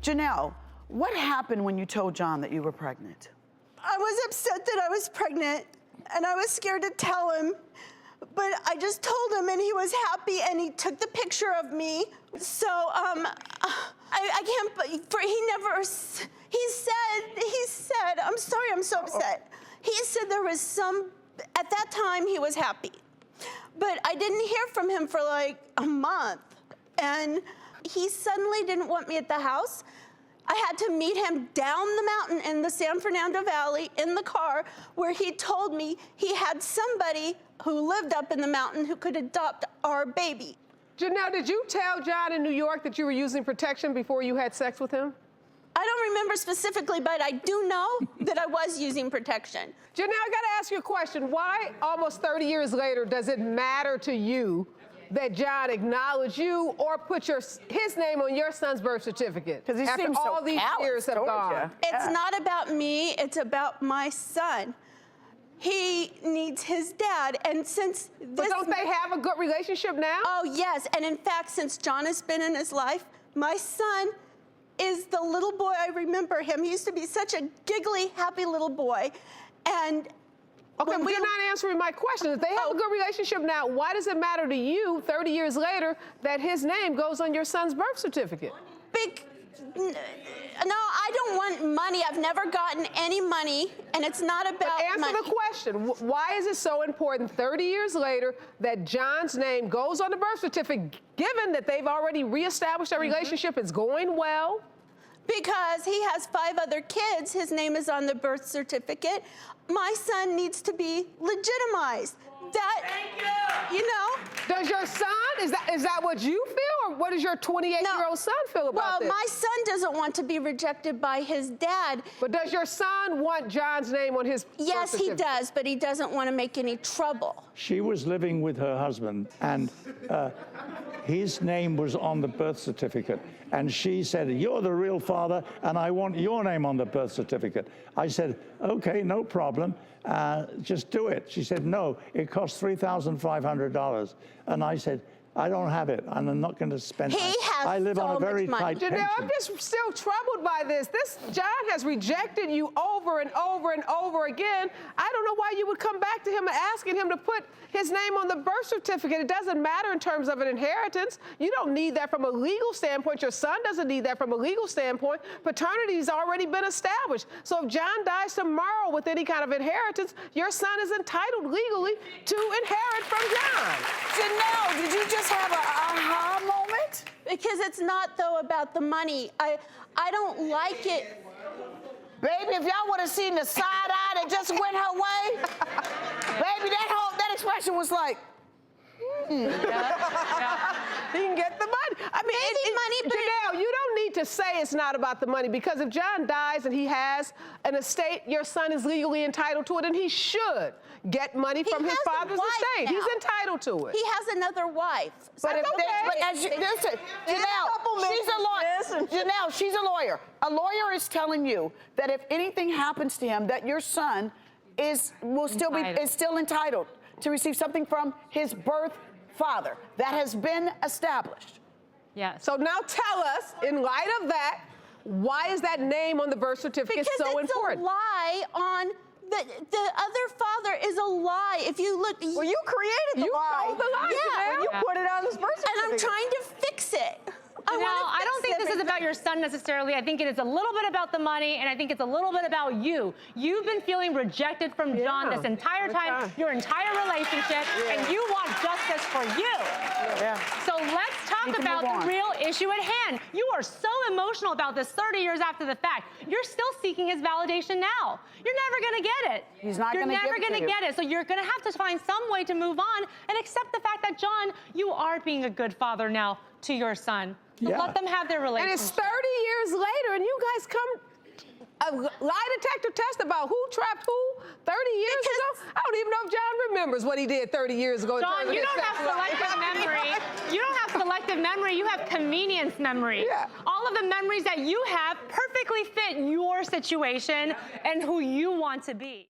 Janelle, what happened when you told John that you were pregnant? I was upset that I was pregnant, and I was scared to tell him, but I just told him, and he was happy, and he took the picture of me. So, I can't, he said, I'm sorry, I'm so upset. He said there was at that time he was happy, but I didn't hear from him for like a month, and he suddenly didn't want me at the house. I had to meet him down the mountain in the San Fernando Valley in the car, where he told me he had somebody who lived up in the mountain who could adopt our baby. Janelle, did you tell John in New York that you were using protection before you had sex with him? I don't remember specifically, but I do know that I was using protection. Janelle, I gotta ask you a question. Why, almost 30 years later, does it matter to you that John acknowledged you or put his name on your son's birth certificate? Because he after seems all so these years have gone. It's not about me, it's about my son. He needs his dad, and since this— But don't they have a good relationship now? Oh, yes, and in fact, since John has been in his life, my son is the little boy I remember him. He used to be such a giggly, happy little boy, and okay, but you're not answering my question. If they have a good relationship now, why does it matter to you 30 years later that his name goes on your son's birth certificate? No, I don't want money. I've never gotten any money, and it's not about money. Answer the question. Why is it so important 30 years later that John's name goes on the birth certificate, given that they've already reestablished their relationship, it's going well? Because he has 5 other kids. His name is on the birth certificate. My son needs to be legitimized. Thank you know? Does your son, is that what you feel, or what does your 28-year-old son feel about this? Well, my son doesn't want to be rejected by his dad. But does your son want John's name on his birth Yes, he certificate? does, but he doesn't want to make any trouble. She was living with her husband, and his name was on the birth certificate. And she said, "You're the real father, and I want your name on the birth certificate." I said, "Okay, no problem. Just do it." She said, "No, it costs $3,500. And I said, "I don't have it, and I'm not going to spend it. I live on a very tight pension." Janelle, I'm just still troubled by this. John has rejected you over and over and over again. I don't know why you would come back to him and asking him to put his name on the birth certificate. It doesn't matter in terms of an inheritance. You don't need that from a legal standpoint. Your son doesn't need that from a legal standpoint. Paternity's already been established. So if John dies tomorrow with any kind of inheritance, your son is entitled legally to inherit from John. Janelle, did you just have an aha moment? Because it's not, though, about the money. I don't like it. Baby, if y'all would have seen the side eye that just went her way, baby, that expression was like, He can get the money. I mean, money, but Janelle, you don't need to say it's not about the money, because if John dies and he has an estate, your son is legally entitled to it, and he should get money from his father's estate. Now. He's entitled to it. He has another wife. but as you, listen, Janelle, she's a lawyer. A lawyer is telling you that if anything happens to him, that your son is still entitled to receive something from his birth father. That has been established. Yes. So now tell us, in light of that, why is that name on the birth certificate so important? Because it's a lie on the other father is a lie. If you look, Well, you created the lie. You told the lie, Yeah. Janelle. You put it on his birth certificate. and I'm trying to fix it. I don't think this is about your son necessarily. I think it is a little bit about the money, and I think it's a little bit about you. You've been feeling rejected from John this entire time, your entire relationship, and you want justice for you. So let's talk about the real issue at hand. You are so emotional about this 30 years after the fact. You're still seeking his validation now. You're never going to get it. He's not going to give it to you. You're never going to get it. So you're going to have to find some way to move on and accept the fact that, John, you are being a good father now to your son. So let them have their relationship. And it's 30 years later, and you guys come a lie detector test about who trapped who 30 years ago? I don't even know if John remembers what he did 30 years ago. John, you don't have selective memory. You don't have selective memory. You have convenience memory. Yeah. All of the memories that you have perfectly fit your situation and who you want to be.